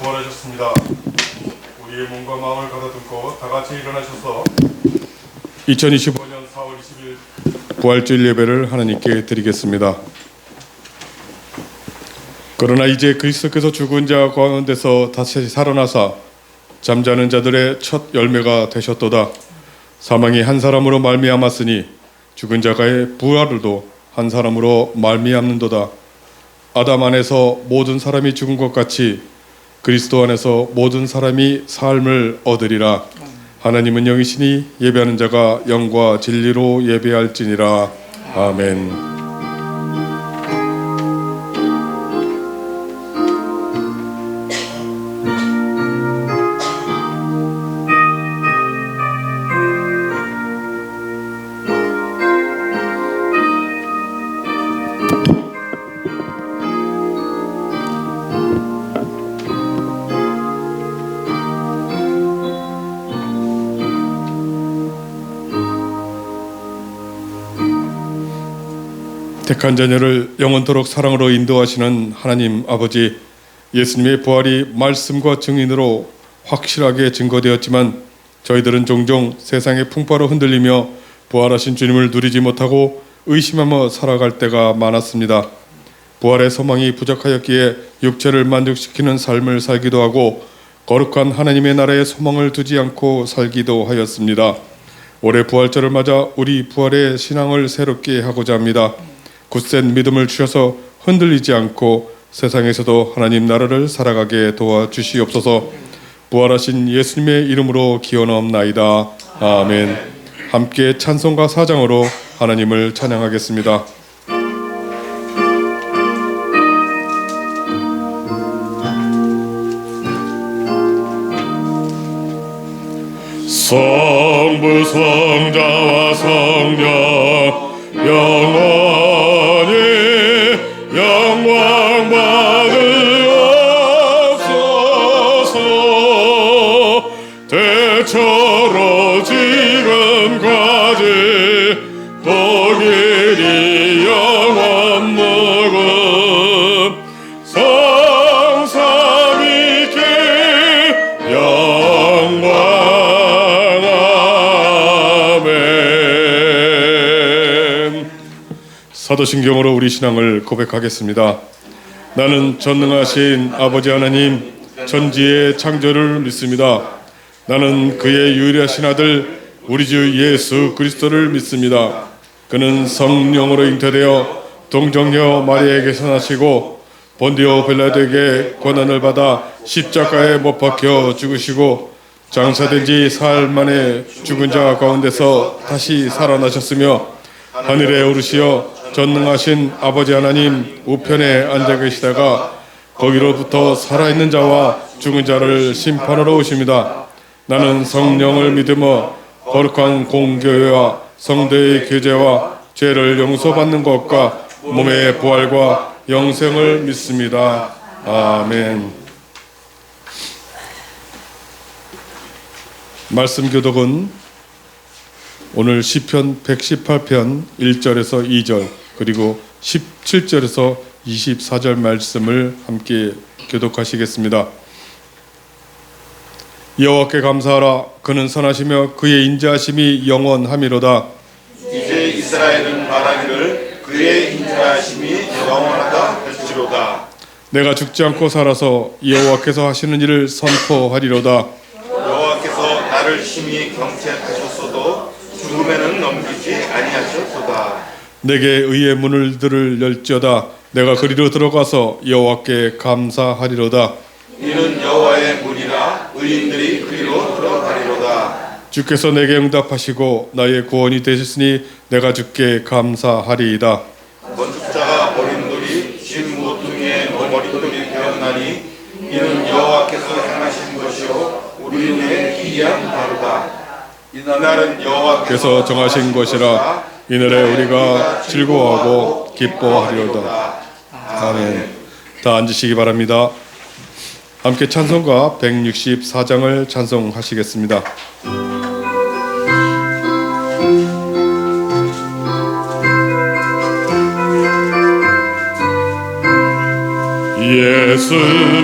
부활하셨습니다. 우리의 몸과 마음을 가다듬고 다 같이 일어나셔서 2025년 4월 20일 부활주일 예배를 하나님께 드리겠습니다. 그러나 이제 그리스도께서 죽은 자 가운데서 다시 살아나사 잠자는 자들의 첫 열매가 되셨도다. 사망이 한 사람으로 말미암았으니 죽은 자가의 부활도 한 사람으로 말미암는도다. 아담 안에서 모든 사람이 죽은 것 같이 그리스도 안에서 모든 사람이 삶을 얻으리라. 하나님은 영이시니 예배하는 자가 영과 진리로 예배할지니라. 아멘. 택한 자녀를 영원토록 사랑으로 인도하시는 하나님 아버지, 예수님의 부활이 말씀과 증인으로 확실하게 증거되었지만 저희들은 종종 세상의 풍파로 흔들리며 부활하신 주님을 누리지 못하고 의심하며 살아갈 때가 많았습니다. 부활의 소망이 부족하였기에 육체를 만족시키는 삶을 살기도 하고 거룩한 하나님의 나라의 소망을 두지 않고 살기도 하였습니다. 올해 부활절을 맞아 우리 부활의 신앙을 새롭게 하고자 합니다. 굳센 믿음을 주셔서 흔들리지 않고 세상에서도 하나님 나라를 살아가게 도와주시옵소서. 부활하신 예수님의 이름으로 기원하옵나이다. 아멘. 함께 찬송가 4장으로 하나님을 찬양하겠습니다. 성부 성자와 성령 영원히 영광 받으옵소서. 대처로 지금까지 독일이 영원 무금 성삼위께 영광. 사도신경으로 우리 신앙을 고백하겠습니다. 나는 전능하신 아버지 하나님 천지의 창조를 믿습니다. 나는 그의 유일하신 아들 우리 주 예수 그리스도를 믿습니다. 그는 성령으로 잉태되어 동정녀 마리아에게서 나시고 본디오 빌라도에게 고난을 받아 십자가에 못 박혀 죽으시고 장사된 지 사흘 만에 죽은 자 가운데서 다시 살아나셨으며 하늘에 오르시어 전능하신 아버지 하나님 우편에 앉아 계시다가 거기로부터 살아있는 자와 죽은 자를 심판하러 오십니다. 나는 성령을 믿으며 거룩한 공교회와 성도의 교제와 죄를 용서받는 것과 몸의 부활과 영생을 믿습니다. 아멘. 말씀 교독은 오늘 시편 118편 1절에서 2절 그리고 17절에서 24절 말씀을 함께 교독하시겠습니다. 여호와께 감사하라. 그는 선하시며 그의 인자하심이 영원하미로다. 이제 이스라엘은 말하기를 그의 인자하심이 영원하다 할지로다. 내가 죽지 않고 살아서 여호와께서 하시는 일을 선포하리로다. 여호와께서 나를 심히 경책하셨어도 죽음에는 넘기지 아니하셨도다. 내게 의의 문을 열지어다. 내가 그리로 들어가서 여호와께 감사하리로다. 이는 여호와의 문이라 의인들이 그리로 들어가리로다. 주께서 내게 응답하시고 나의 구원이 되셨으니 내가 주께 감사하리이다. 건축자가 어린 돌이 진 모퉁이의 머릿돌이 되었나니 이는 여호와께서 행하신 것이요 우리의 기이한 바로다. 이날은 여호와께서 정하신 것이라. 이날에 우리가 즐거워하고 기뻐하리로다. 아멘. 다 앉으시기 바랍니다. 함께 찬송가 164장을 찬송하시겠습니다. 예수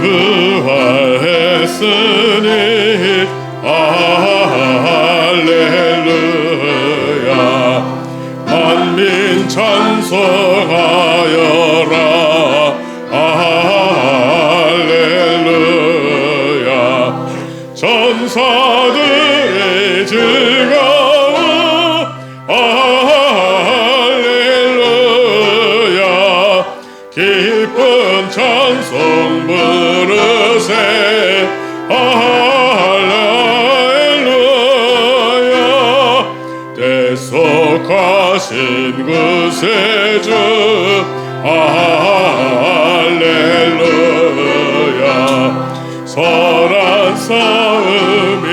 부활해 주셨으니 할렐루야. 만민 찬송하여라. 할렐루야. 전사들의 즐거움 할렐루야. 기쁜 찬송 부르세 할렐루야. 대속하신 구세주 할렐루야. 선한 싸움이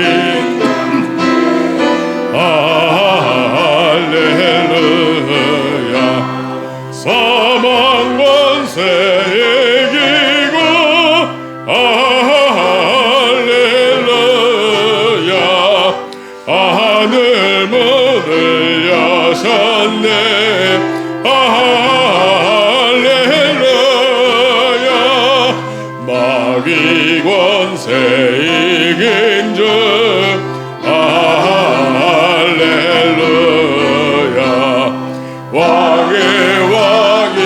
할렐루야. 사망 권세 이기고 할렐루야. 하늘 문을 여셨네 할렐루야. 마귀 권세 이긴 주 할렐루야. 왕의 왕이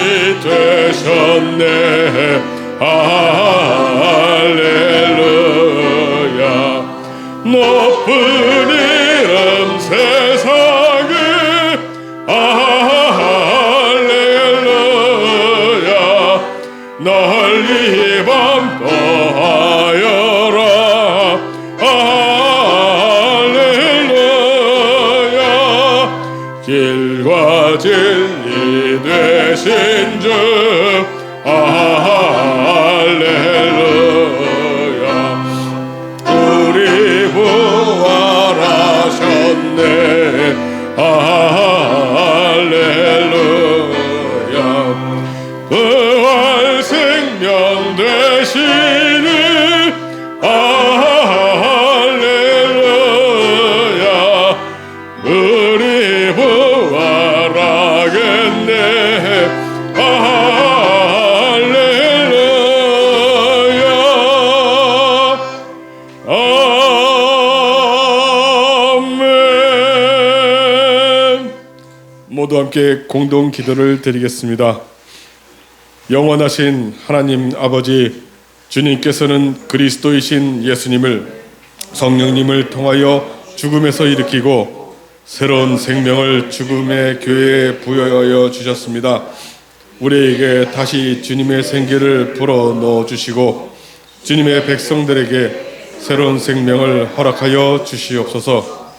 되셨네 할렐루야. 높은 이름 세상에 할렐루야. 널리 반포하여라 할렐루야. 길과 진리 되신 주 할렐루야. 우리 부활하셨네 할렐루야. 부활 생명 되시니 할렐루야. 우리 부활하겠네 할렐루야. 아멘. 모두 함께 공동 기도를 드리겠습니다. 영원하신 하나님 아버지, 주님께서는 그리스도이신 예수님을 성령님을 통하여 죽음에서 일으키고 새로운 생명을 죽음의 교회에 부여하여 주셨습니다. 우리에게 다시 주님의 생기를 불어넣어 주시고 주님의 백성들에게 새로운 생명을 허락하여 주시옵소서.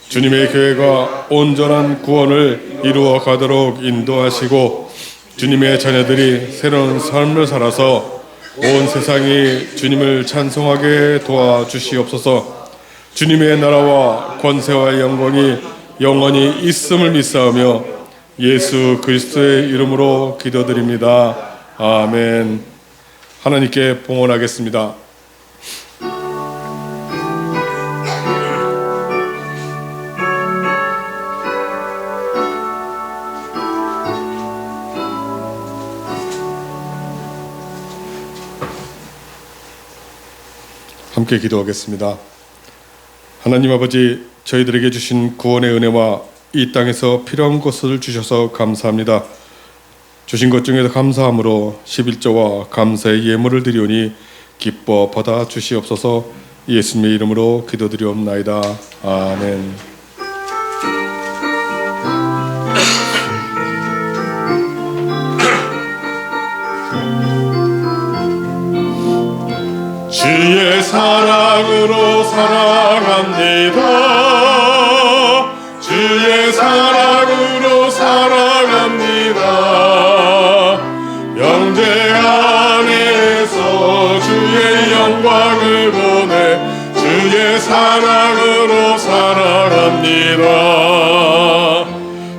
주님의 교회가 온전한 구원을 이루어 가도록 인도하시고 주님의 자녀들이 새로운 삶을 살아서 온 세상이 주님을 찬송하게 도와주시옵소서. 주님의 나라와 권세와 영광이 영원히 있음을 믿사오며 예수 그리스도의 이름으로 기도드립니다. 아멘. 하나님께 봉헌하겠습니다. 함께 기도하겠습니다. 하나님 아버지, 저희들에게 주신 구원의 은혜와 이 땅에서 필요한 것을 주셔서 감사합니다. 주신 것 중에서 감사함으로 11조와 감사의 예물을 드리오니 기뻐 받아 주시옵소서. 예수님의 이름으로 기도드리옵나이다. 아멘. 주의 사랑으로 사랑합니다. 주의 사랑으로 사랑합니다. 영제 안에서 주의 영광을 보내 주의 사랑으로 사랑합니다.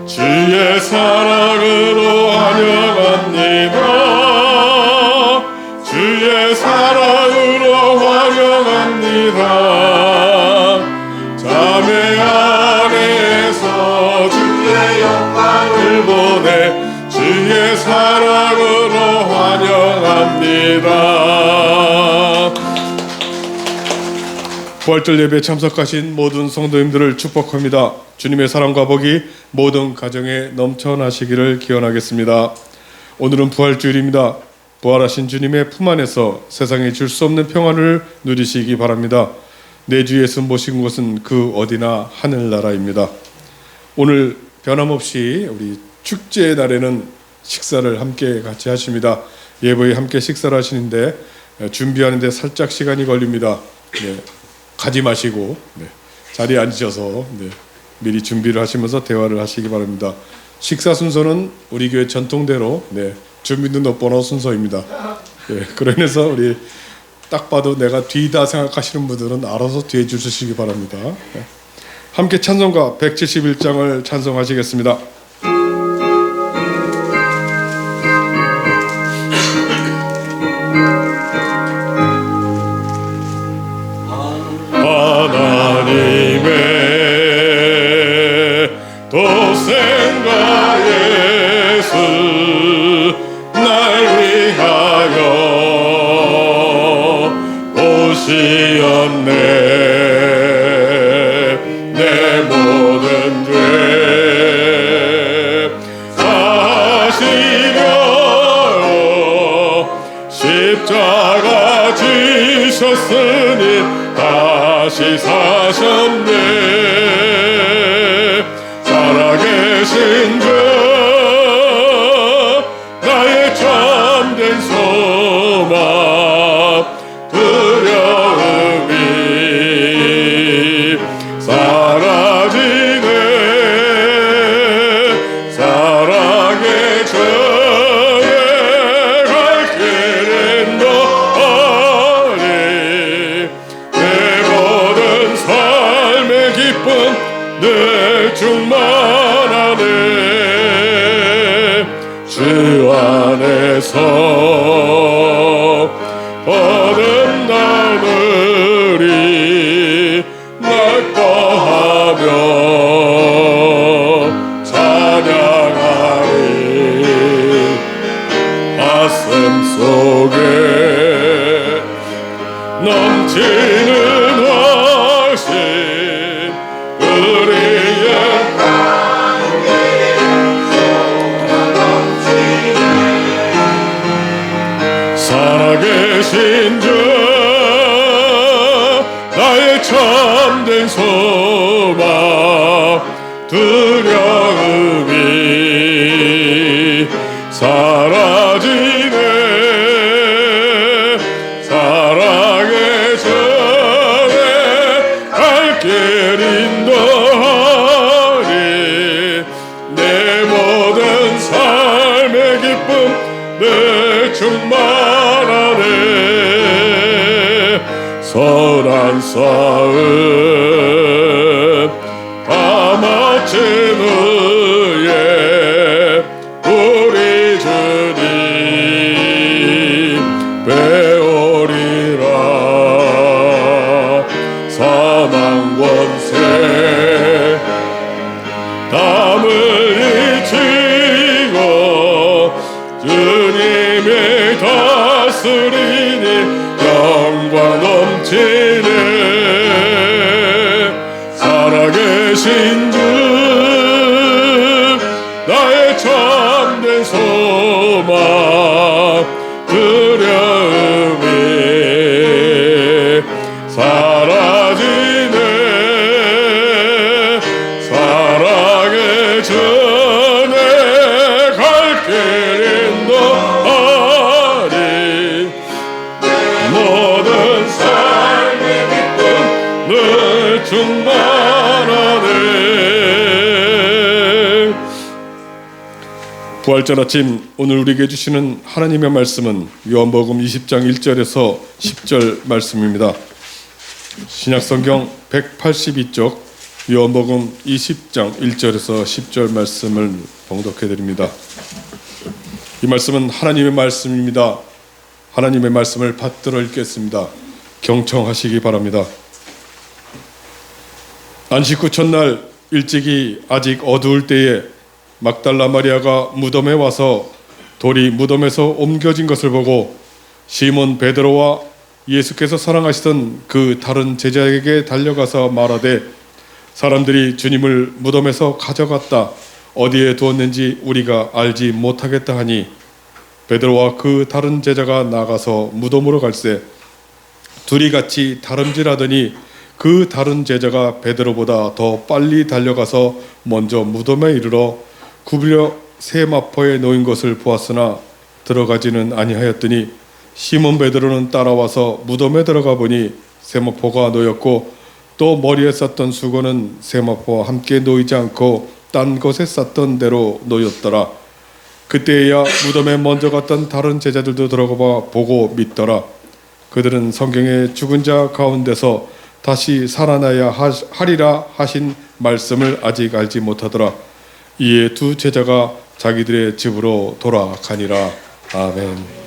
주의 사랑으로 환영합니다. 주의 사랑으로 환영합니다. 자매 안에서 주의 영광을 보내 주의 사랑으로 환영합니다. 부활절 예배에 참석하신 모든 성도님들을 축복합니다. 주님의 사랑과 복이 모든 가정에 넘쳐나시기를 기원하겠습니다. 오늘은 부활주일입니다. 부활하신 주님의 품 안에서 세상에 줄 수 없는 평안을 누리시기 바랍니다. 내 주 예수 모신 곳은 그 어디나 하늘나라입니다. 오늘 변함없이 우리 축제의 날에는 식사를 함께 같이 하십니다. 예보에 함께 식사를 하시는데 준비하는데 살짝 시간이 걸립니다. 네, 가지 마시고 자리에 앉으셔서 미리 준비를 하시면서 대화를 하시기 바랍니다. 식사 순서는 우리 교회 전통대로 주민등록번호 순서입니다. 그로 인해서 우리 딱 봐도 내가 뒤다 생각하시는 분들은 알아서 뒤에 주시기 바랍니다. 함께 찬송가 171장을 찬송하시겠습니다. 하나님의 도생과 예수 날 위하여 오시었네. 내 모든 죄 사시려 십자가 지셨으니 다시 사셨네. 살아계신 주 나의 참된 소망 두려움이 사라지네. 사랑의 전에 갈 길은 너니 내 모든 삶의 기쁨 늘 충만하네. 주 안에서 거듭나느니 날 거하며 찬양하리. 가슴 속에 넘치는 확신 우리의 살아계신 주 나의 참된 소망 두려움이 사라지네. 사랑의 전에 갈 길 인도하리. 내 모든 삶의 기쁨 늘 충만하네. 선한 싸움 다 마친 후에 우리 주님 배우리라. 사망 권세 담을 이치고 주님의 다스리니 영광 넘치네. 살아계신 주 나의 참된 소망 두려움이 사라지네. 사랑의 전에 갈 길 인도하리. 모든 삶의 기쁨 늘 충만하네. 부활절 아침 오늘 우리에게 주시는 하나님의 말씀은 요한복음 20장 1절에서 10절 말씀입니다. 신약성경 182쪽 요한복음 20장 1절에서 10절 말씀을 봉독해 드립니다. 이 말씀은 하나님의 말씀입니다. 하나님의 말씀을 받들어 읽겠습니다. 경청하시기 바랍니다. 안식 후 첫날 일찍이 아직 어두울 때에 막달라 마리아가 무덤에 와서 돌이 무덤에서 옮겨진 것을 보고 시몬 베드로와 예수께서 사랑하시던 그 다른 제자에게 달려가서 말하되 사람들이 주님을 무덤에서 가져갔다. 어디에 두었는지 우리가 알지 못하겠다 하니 베드로와 그 다른 제자가 나가서 무덤으로 갈새 둘이 같이 다름질하더니 그 다른 제자가 베드로보다 더 빨리 달려가서 먼저 무덤에 이르러 굽으려 세마포에 놓인 것을 보았으나 들어가지는 아니하였더니 시몬 베드로는 따라와서 무덤에 들어가 보니 세마포가 놓였고 또 머리에 쌌던 수건은 세마포와 함께 놓이지 않고 딴 곳에 쌌던 대로 놓였더라. 그때야 무덤에 먼저 갔던 다른 제자들도 들어가 보고 믿더라. 그들은 성경에 죽은 자 가운데서 다시 살아나야 하리라 하신 말씀을 아직 알지 못하더라. 이에 두 제자가 자기들의 집으로 돌아가니라. 아멘.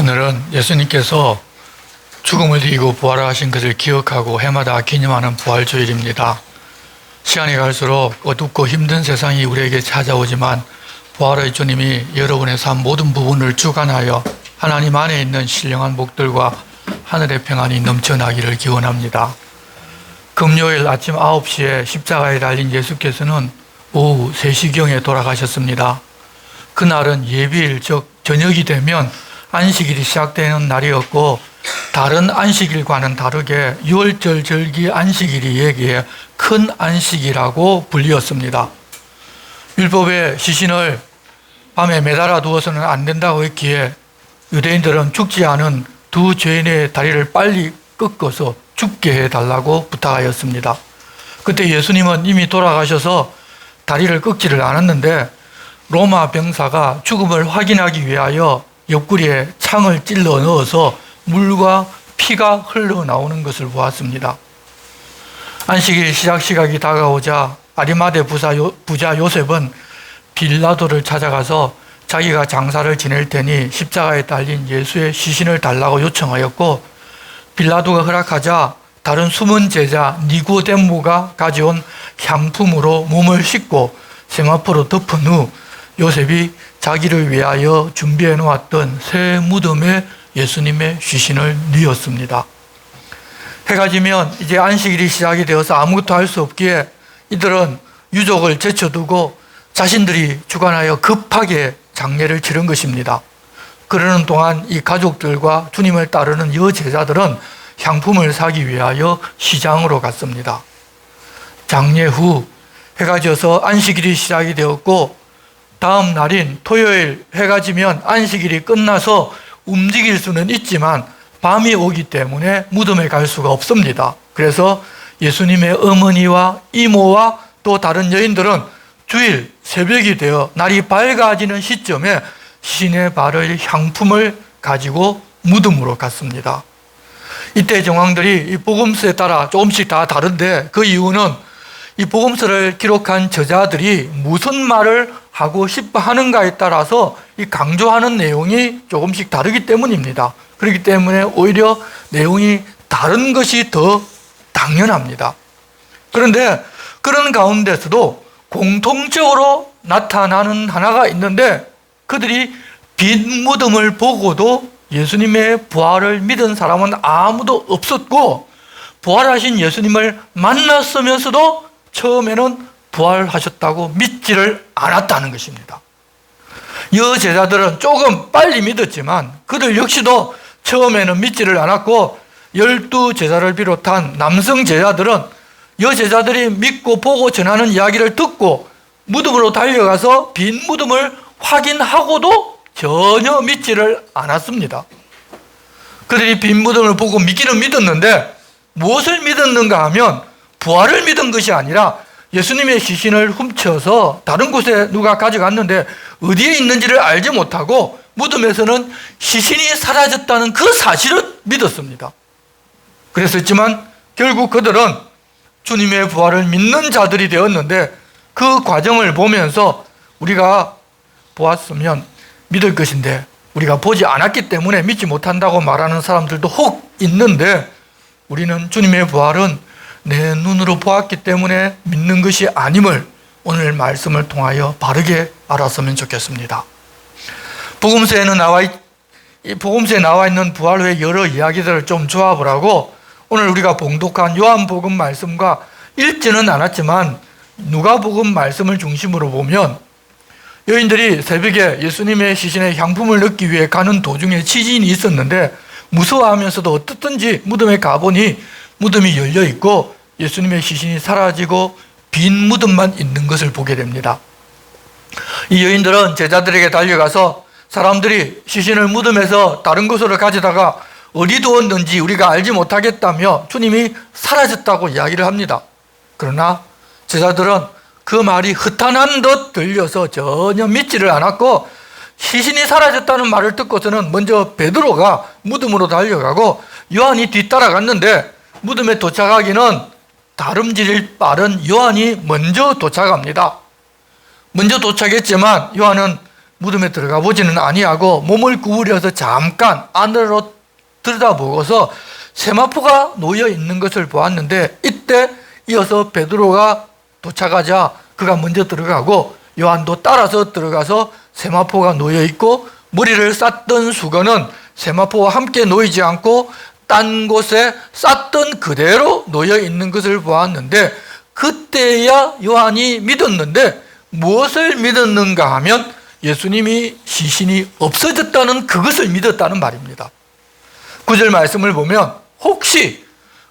오늘은 예수님께서 죽음을 이기고 부활하신 것을 기억하고 해마다 기념하는 부활주일입니다. 시간이 갈수록 어둡고 힘든 세상이 우리에게 찾아오지만 부활의 주님이 여러분의 삶 모든 부분을 주관하여 하나님 안에 있는 신령한 복들과 하늘의 평안이 넘쳐나기를 기원합니다. 금요일 아침 9시에 십자가에 달린 예수께서는 오후 3시경에 돌아가셨습니다. 그날은 예비일, 즉 저녁이 되면 안식일이 시작되는 날이었고 다른 안식일과는 다르게 유월절 절기 안식일이 여기에 큰 안식이라고 불리었습니다. 율법의 시신을 밤에 매달아 두어서는 안 된다고 했기에 유대인들은 죽지 않은 두 죄인의 다리를 빨리 꺾어서 죽게 해달라고 부탁하였습니다. 그때 예수님은 이미 돌아가셔서 다리를 꺾지를 않았는데 로마 병사가 죽음을 확인하기 위하여 옆구리에 창을 찔러 넣어서 물과 피가 흘러나오는 것을 보았습니다. 안식일 시작 시각이 다가오자 아리마대 부자 요셉은 빌라도를 찾아가서 자기가 장사를 지낼 테니 십자가에 달린 예수의 시신을 달라고 요청하였고, 빌라도가 허락하자 다른 숨은 제자 니고데모가 가져온 향품으로 몸을 씻고 세마포로 덮은 후 요셉이 자기를 위하여 준비해 놓았던 새 무덤에 예수님의 시신을 뉘었습니다. 해가 지면 이제 안식일이 시작이 되어서 아무것도 할 수 없기에 이들은 유족을 제쳐두고 자신들이 주관하여 급하게 장례를 치른 것입니다. 그러는 동안 이 가족들과 주님을 따르는 여제자들은 향품을 사기 위하여 시장으로 갔습니다. 장례 후 해가 져서 안식일이 시작이 되었고, 다음 날인 토요일 해가 지면 안식일이 끝나서 움직일 수는 있지만 밤이 오기 때문에 무덤에 갈 수가 없습니다. 그래서 예수님의 어머니와 이모와 또 다른 여인들은 주일 새벽이 되어 날이 밝아지는 시점에 시신에 바를 향품을 가지고 무덤으로 갔습니다. 이때 정황들이 이 복음서에 따라 조금씩 다 다른데, 그 이유는 이 복음서를 기록한 저자들이 무슨 말을 하고 싶어 하는가에 따라서 이 강조하는 내용이 조금씩 다르기 때문입니다. 그렇기 때문에 오히려 내용이 다른 것이 더 당연합니다. 그런데 그런 가운데서도 공통적으로 나타나는 하나가 있는데, 그들이 빈 무덤을 보고도 예수님의 부활을 믿은 사람은 아무도 없었고, 부활하신 예수님을 만났으면서도 처음에는 부활하셨다고 믿지를 않았다는 것입니다. 여제자들은 조금 빨리 믿었지만 그들 역시도 처음에는 믿지를 않았고, 12제자를 비롯한 남성 제자들은 여제자들이 믿고 보고 전하는 이야기를 듣고 무덤으로 달려가서 빈 무덤을 확인하고도 전혀 믿지를 않았습니다. 그들이 빈 무덤을 보고 믿기는 믿었는데 무엇을 믿었는가 하면 부활을 믿은 것이 아니라 예수님의 시신을 훔쳐서 다른 곳에 누가 가져갔는데 어디에 있는지를 알지 못하고 무덤에서는 시신이 사라졌다는 그 사실을 믿었습니다. 그랬었지만 결국 그들은 주님의 부활을 믿는 자들이 되었는데, 그 과정을 보면서 우리가 보았으면 믿을 것인데 우리가 보지 않았기 때문에 믿지 못한다고 말하는 사람들도 혹 있는데, 우리는 주님의 부활은 내 눈으로 보았기 때문에 믿는 것이 아님을 오늘 말씀을 통하여 바르게 알았으면 좋겠습니다. 복음서에 나와 있는 부활 후의 여러 이야기들을 좀 조합을 하고 오늘 우리가 봉독한 요한복음 말씀과 읽지는 않았지만 누가복음 말씀을 중심으로 보면, 여인들이 새벽에 예수님의 시신에 향품을 넣기 위해 가는 도중에 지진이 있었는데 무서워하면서도 어떻든지 무덤에 가보니 무덤이 열려 있고 예수님의 시신이 사라지고 빈 무덤만 있는 것을 보게 됩니다. 이 여인들은 제자들에게 달려가서 사람들이 시신을 무덤에서 다른 곳으로 가져다가 어디 두었는지 우리가 알지 못하겠다며 주님이 사라졌다고 이야기를 합니다. 그러나 제자들은 그 말이 허탄한 듯 들려서 전혀 믿지를 않았고, 시신이 사라졌다는 말을 듣고서는 먼저 베드로가 무덤으로 달려가고 요한이 뒤따라갔는데, 무덤에 도착하기는 다름질 빠른 요한이 먼저 도착합니다. 먼저 도착했지만 요한은 무덤에 들어가 보지는 아니하고 몸을 구부려서 잠깐 안으로 들여다보고서 세마포가 놓여 있는 것을 보았는데, 이때 이어서 베드로가 도착하자 그가 먼저 들어가고 요한도 따라서 들어가서 세마포가 놓여 있고 머리를 쌌던 수건은 세마포와 함께 놓이지 않고 딴 곳에 쌌던 그대로 놓여 있는 것을 보았는데, 그때야 요한이 믿었는데 무엇을 믿었는가 하면 예수님이 시신이 없어졌다는 그것을 믿었다는 말입니다. 9절 말씀을 보면 혹시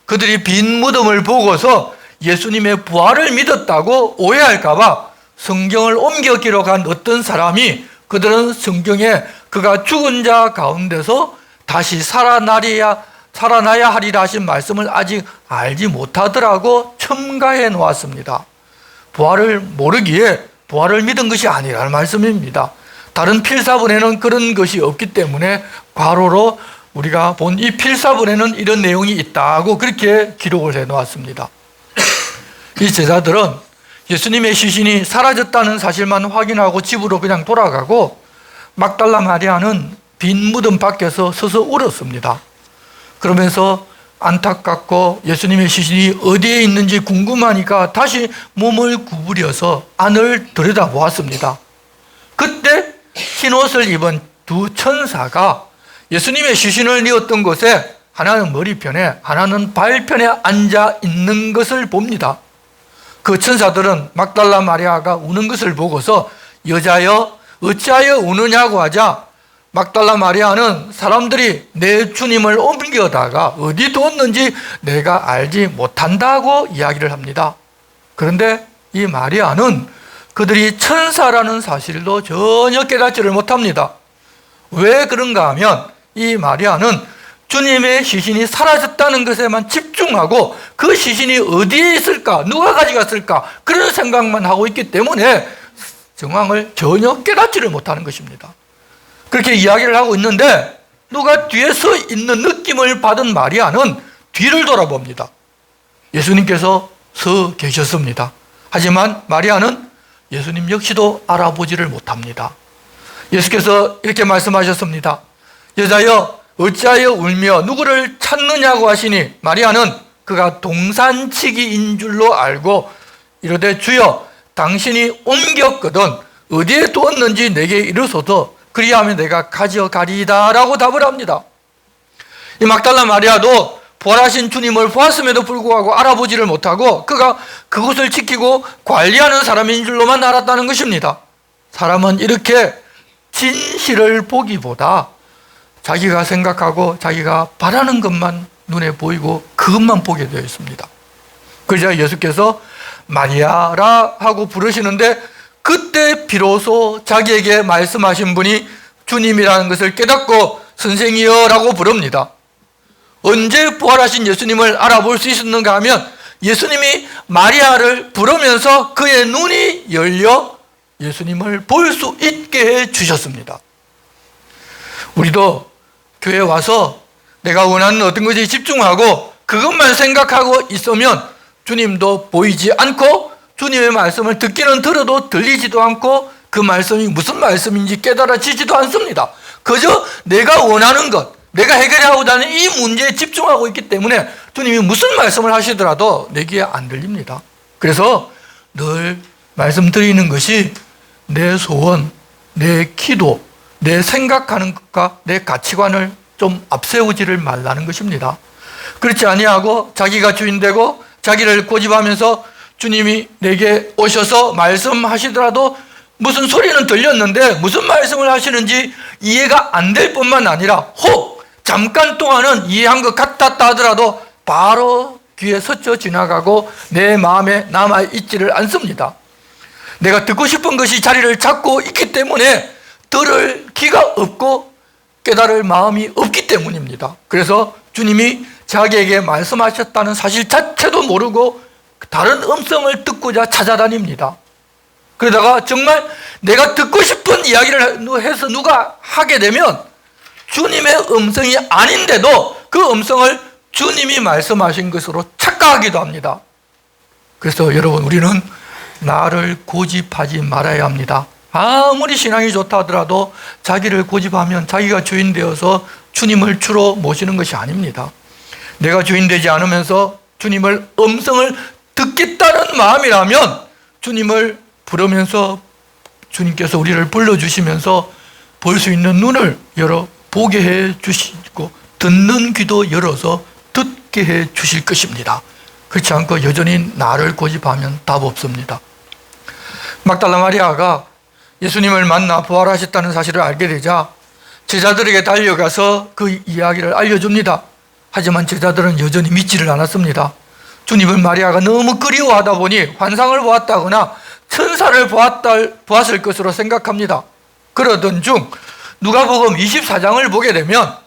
그들이 빈 무덤을 보고서 예수님의 부활을 믿었다고 오해할까 봐 성경을 옮겨 기록한 어떤 사람이 그들은 성경에 그가 죽은 자 가운데서 다시 살아나야 하리라 하신 말씀을 아직 알지 못하더라고 첨가해 놓았습니다. 부활을 모르기에 부활을 믿은 것이 아니라는 말씀입니다. 다른 필사본에는 그런 것이 없기 때문에 과로로 우리가 본 이 필사본에는 이런 내용이 있다고 그렇게 기록을 해 놓았습니다. 이 제자들은 예수님의 시신이 사라졌다는 사실만 확인하고 집으로 그냥 돌아가고 막달라 마리아는 빈 무덤 밖에서 서서 울었습니다. 그러면서 안타깝고 예수님의 시신이 어디에 있는지 궁금하니까 다시 몸을 구부려서 안을 들여다보았습니다. 그때 흰옷을 입은 두 천사가 예수님의 시신을 뉘었던 곳에 하나는 머리편에 하나는 발편에 앉아 있는 것을 봅니다. 그 천사들은 막달라 마리아가 우는 것을 보고서 여자여 어찌하여 우느냐고 하자 막달라 마리아는 사람들이 내 주님을 옮겨다가 어디 뒀는지 내가 알지 못한다고 이야기를 합니다. 그런데 이 마리아는 그들이 천사라는 사실도 전혀 깨닫지를 못합니다. 왜 그런가 하면 이 마리아는 주님의 시신이 사라졌다는 것에만 집중하고 그 시신이 어디에 있을까, 누가 가져갔을까 그런 생각만 하고 있기 때문에 정황을 전혀 깨닫지를 못하는 것입니다. 그렇게 이야기를 하고 있는데 누가 뒤에서 있는 느낌을 받은 마리아는 뒤를 돌아봅니다. 예수님께서 서 계셨습니다. 하지만 마리아는 예수님 역시도 알아보지를 못합니다. 예수께서 이렇게 말씀하셨습니다. 여자여 어찌하여 울며 누구를 찾느냐고 하시니 마리아는 그가 동산치기인 줄로 알고 이르되 주여 당신이 옮겼거든 어디에 두었는지 내게 이르소서 그리하면 내가 가져가리이다 라고 답을 합니다. 이 막달라 마리아도 부활하신 주님을 보았음에도 불구하고 알아보지를 못하고 그가 그곳을 지키고 관리하는 사람인 줄로만 알았다는 것입니다. 사람은 이렇게 진실을 보기보다 자기가 생각하고 자기가 바라는 것만 눈에 보이고 그것만 보게 되어 있습니다. 그러자 예수께서 마리아라 하고 부르시는데 그때 비로소 자기에게 말씀하신 분이 주님이라는 것을 깨닫고 선생이여 라고 부릅니다. 언제 부활하신 예수님을 알아볼 수 있었는가 하면 예수님이 마리아를 부르면서 그의 눈이 열려 예수님을 볼 수 있게 해 주셨습니다. 우리도 교회에 와서 내가 원하는 어떤 것에 집중하고 그것만 생각하고 있으면 주님도 보이지 않고 주님의 말씀을 듣기는 들어도 들리지도 않고 그 말씀이 무슨 말씀인지 깨달아지지도 않습니다. 그저 내가 원하는 것, 내가 해결하고자 하는 이 문제에 집중하고 있기 때문에 주님이 무슨 말씀을 하시더라도 내 귀에 안 들립니다. 그래서 늘 말씀드리는 것이 내 소원, 내 기도, 내 생각하는 것과 내 가치관을 좀 앞세우지를 말라는 것입니다. 그렇지 아니하고 자기가 주인되고 자기를 고집하면서 주님이 내게 오셔서 말씀하시더라도 무슨 소리는 들렸는데 무슨 말씀을 하시는지 이해가 안 될 뿐만 아니라 혹 잠깐 동안은 이해한 것 같았다 하더라도 바로 귀에 스쳐 지나가고 내 마음에 남아있지를 않습니다. 내가 듣고 싶은 것이 자리를 잡고 있기 때문에 들을 귀가 없고 깨달을 마음이 없기 때문입니다. 그래서 주님이 자기에게 말씀하셨다는 사실 자체도 모르고 다른 음성을 듣고자 찾아다닙니다. 그러다가 정말 내가 듣고 싶은 이야기를 해서 누가 하게 되면 주님의 음성이 아닌데도 그 음성을 주님이 말씀하신 것으로 착각하기도 합니다. 그래서 여러분 우리는 나를 고집하지 말아야 합니다. 아무리 신앙이 좋다 하더라도 자기를 고집하면 자기가 주인 되어서 주님을 주로 모시는 것이 아닙니다. 내가 주인 되지 않으면서 주님을 음성을 듣겠다는 마음이라면 주님을 부르면서 주님께서 우리를 불러주시면서 볼 수 있는 눈을 열어 보게 해 주시고 듣는 귀도 열어서 듣게 해 주실 것입니다. 그렇지 않고 여전히 나를 고집하면 답 없습니다. 막달라 마리아가 예수님을 만나 부활하셨다는 사실을 알게 되자 제자들에게 달려가서 그 이야기를 알려줍니다. 하지만 제자들은 여전히 믿지를 않았습니다. 주님을 마리아가 너무 그리워하다 보니 환상을 보았다거나 천사를 보았을 것으로 생각합니다. 그러던 중 누가복음 24장을 보게 되면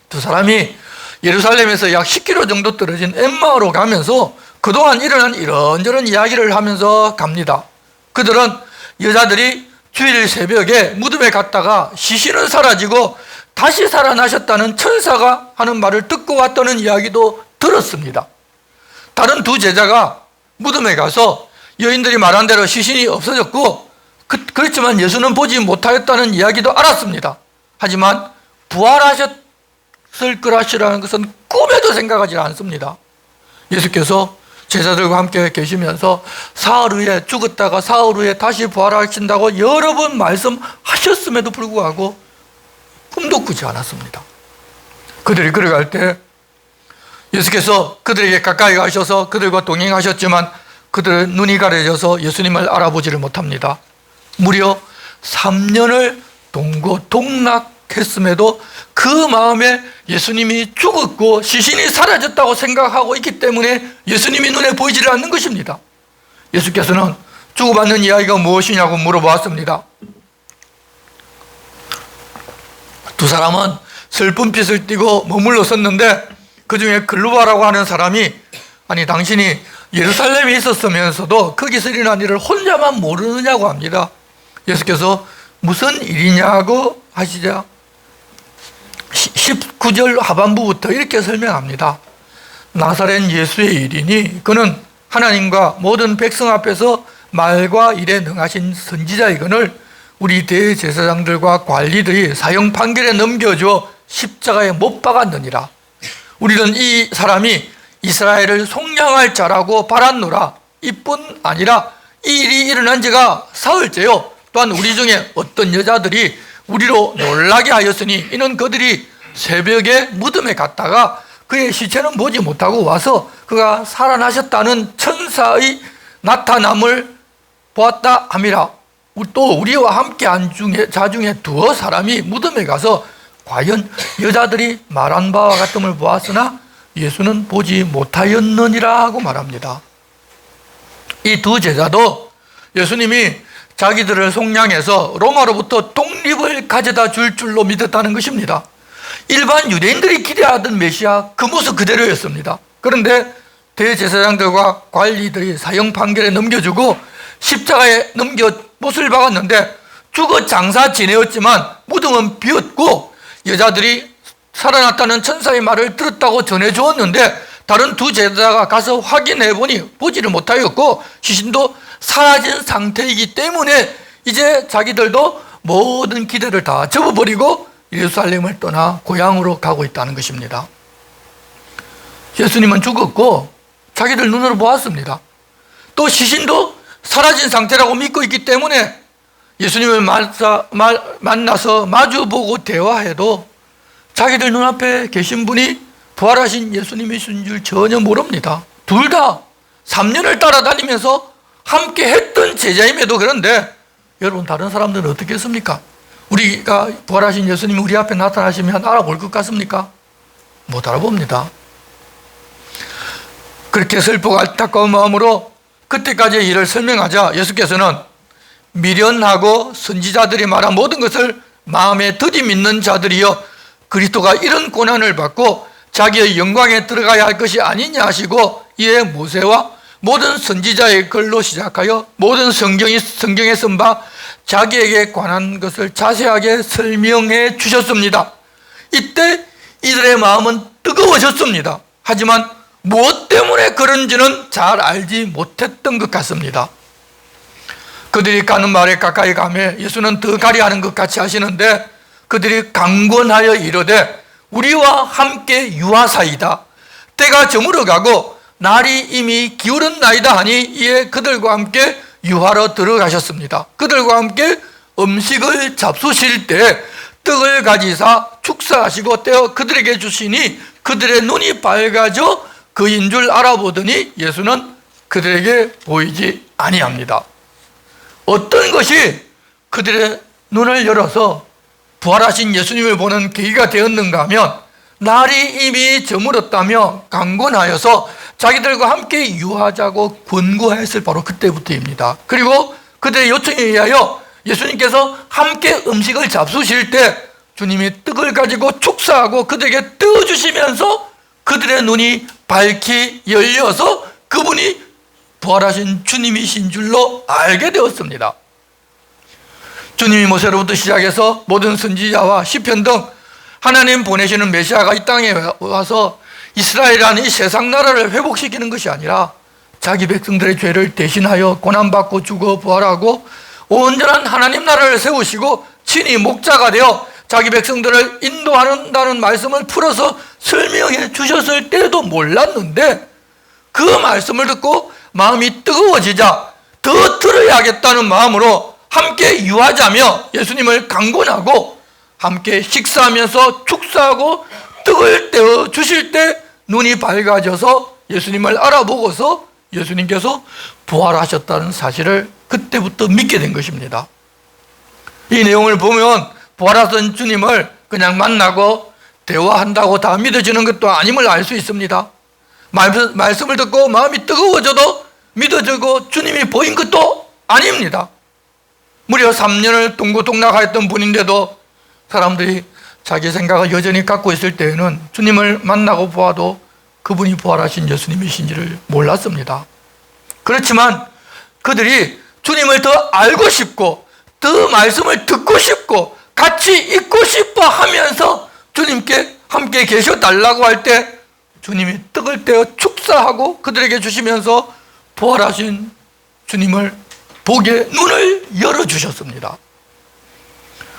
두 사람이 예루살렘에서 약 10km 정도 떨어진 엠마오로 가면서 그동안 일어난 이런저런 이야기를 하면서 갑니다. 그들은 여자들이 주일 새벽에 무덤에 갔다가 시신은 사라지고 다시 살아나셨다는 천사가 하는 말을 듣고 왔다는 이야기도 들었습니다. 다른 두 제자가 무덤에 가서 여인들이 말한 대로 시신이 없어졌고 그렇지만 예수는 보지 못하였다는 이야기도 알았습니다. 하지만 부활하셨을 것이라는 것은 꿈에도 생각하지 않습니다. 예수께서 제자들과 함께 계시면서 사흘 후에 죽었다가 사흘 후에 다시 부활하신다고 여러 번 말씀하셨음에도 불구하고 꿈도 꾸지 않았습니다. 그들이 걸어갈 때 예수께서 그들에게 가까이 가셔서 그들과 동행하셨지만 그들의 눈이 가려져서 예수님을 알아보지를 못합니다. 무려 3년을 동고동락했음에도 그 마음에 예수님이 죽었고 시신이 사라졌다고 생각하고 있기 때문에 예수님이 눈에 보이지를 않는 것입니다. 예수께서는 주고받는 이야기가 무엇이냐고 물어보았습니다. 두 사람은 슬픈 빛을 띠고 머물러 섰는데 그 중에 글루바라고 하는 사람이 아니 당신이 예루살렘에 있었으면서도 거기서 일어난 일을 혼자만 모르느냐고 합니다. 예수께서 무슨 일이냐고 하시자 19절 하반부부터 이렇게 설명합니다. 나사렛 예수의 일이니 그는 하나님과 모든 백성 앞에서 말과 일에 능하신 선지자이거늘 우리 대제사장들과 관리들이 사형 판결에 넘겨줘 십자가에 못 박았느니라. 우리는 이 사람이 이스라엘을 속량할 자라고 바랐노라. 이뿐 아니라 이 일이 일어난 지가 사흘째요. 또한 우리 중에 어떤 여자들이 우리로 놀라게 하였으니 이는 그들이 새벽에 무덤에 갔다가 그의 시체는 보지 못하고 와서 그가 살아나셨다는 천사의 나타남을 보았다 함이라. 또 우리와 함께한 자 중에 두어 사람이 무덤에 가서 과연 여자들이 말한 바와 같음을 보았으나 예수는 보지 못하였느니라 하고 말합니다. 이 두 제자도 예수님이 자기들을 속량해서 로마로부터 독립을 가져다 줄 줄로 믿었다는 것입니다. 일반 유대인들이 기대하던 메시아 그 모습 그대로였습니다. 그런데 대제사장들과 관리들이 사형 판결에 넘겨주고 십자가에 넘겨 못을 박았는데 죽어 장사 지내었지만 무덤은 비었고 여자들이 살아났다는 천사의 말을 들었다고 전해주었는데 다른 두 제자가 가서 확인해 보니 보지를 못하였고 시신도 사라진 상태이기 때문에 이제 자기들도 모든 기대를 다 접어버리고 예루살렘을 떠나 고향으로 가고 있다는 것입니다. 예수님은 죽었고 자기들 눈으로 보았습니다. 또 시신도 사라진 상태라고 믿고 있기 때문에 예수님을 만나서 마주보고 대화해도 자기들 눈앞에 계신 분이 부활하신 예수님이신 줄 전혀 모릅니다. 둘 다 3년을 따라다니면서 함께 했던 제자임에도 그런데 여러분 다른 사람들은 어떻게 했습니까? 우리가 부활하신 예수님이 우리 앞에 나타나시면 알아볼 것 같습니까? 못 알아봅니다. 그렇게 슬프고 안타까운 마음으로 그때까지의 일을 설명하자 예수께서는 미련하고 선지자들이 말한 모든 것을 마음에 들이밀는 자들이여 그리스도가 이런 고난을 받고 자기의 영광에 들어가야 할 것이 아니냐 하시고 이에 모세와 모든 선지자의 글로 시작하여 모든 성경에 쓴 바 자기에게 관한 것을 자세하게 설명해 주셨습니다. 이때 이들의 마음은 뜨거워졌습니다. 하지만 무엇 때문에 그런지는 잘 알지 못했던 것 같습니다. 그들이 가는 말에 가까이 가며 예수는 더 가리하는 것 같이 하시는데 그들이 강권하여 이르되 우리와 함께 유하사이다. 때가 저물어가고 날이 이미 기울은 나이다 하니 이에 그들과 함께 유하러 들어가셨습니다. 그들과 함께 음식을 잡수실 때 떡을 가지사 축사하시고 떼어 그들에게 주시니 그들의 눈이 밝아져 그인 줄 알아보더니 예수는 그들에게 보이지 아니합니다. 어떤 것이 그들의 눈을 열어서 부활하신 예수님을 보는 계기가 되었는가 하면 날이 이미 저물었다며 강권하여서 자기들과 함께 유하자고 권고하였을 바로 그때부터입니다. 그리고 그들의 요청에 의하여 예수님께서 함께 음식을 잡수실 때 주님이 떡을 가지고 축사하고 그들에게 떼어주시면서 그들의 눈이 밝히 열려서 그분이 부활하신 주님이신 줄로 알게 되었습니다. 주님이 모세로부터 시작해서 모든 선지자와 시편 등 하나님 보내시는 메시아가 이 땅에 와서 이스라엘이라는 이 세상 나라를 회복시키는 것이 아니라 자기 백성들의 죄를 대신하여 고난받고 죽어 부활하고 온전한 하나님 나라를 세우시고 친히 목자가 되어 자기 백성들을 인도한다는 말씀을 풀어서 설명해 주셨을 때도 몰랐는데 그 말씀을 듣고 마음이 뜨거워지자 더 들어야겠다는 마음으로 함께 유하자며 예수님을 강권하고 함께 식사하면서 축사하고 떡을 떼어 주실 때 눈이 밝아져서 예수님을 알아보고서 예수님께서 부활하셨다는 사실을 그때부터 믿게 된 것입니다. 이 내용을 보면 부활하신 주님을 그냥 만나고 대화한다고 다 믿어지는 것도 아님을 알 수 있습니다. 말씀을 듣고 마음이 뜨거워져도 믿어지고 주님이 보인 것도 아닙니다. 무려 3년을 동고동락하였던 분인데도 사람들이 자기 생각을 여전히 갖고 있을 때에는 주님을 만나고 보아도 그분이 부활하신 예수님이신지를 몰랐습니다. 그렇지만 그들이 주님을 더 알고 싶고 더 말씀을 듣고 싶고 같이 있고 싶어 하면서 주님께 함께 계셔달라고 할 때 주님이 떡을 떼어 축사하고 그들에게 주시면서 부활하신 주님을 보게 눈을 열어주셨습니다.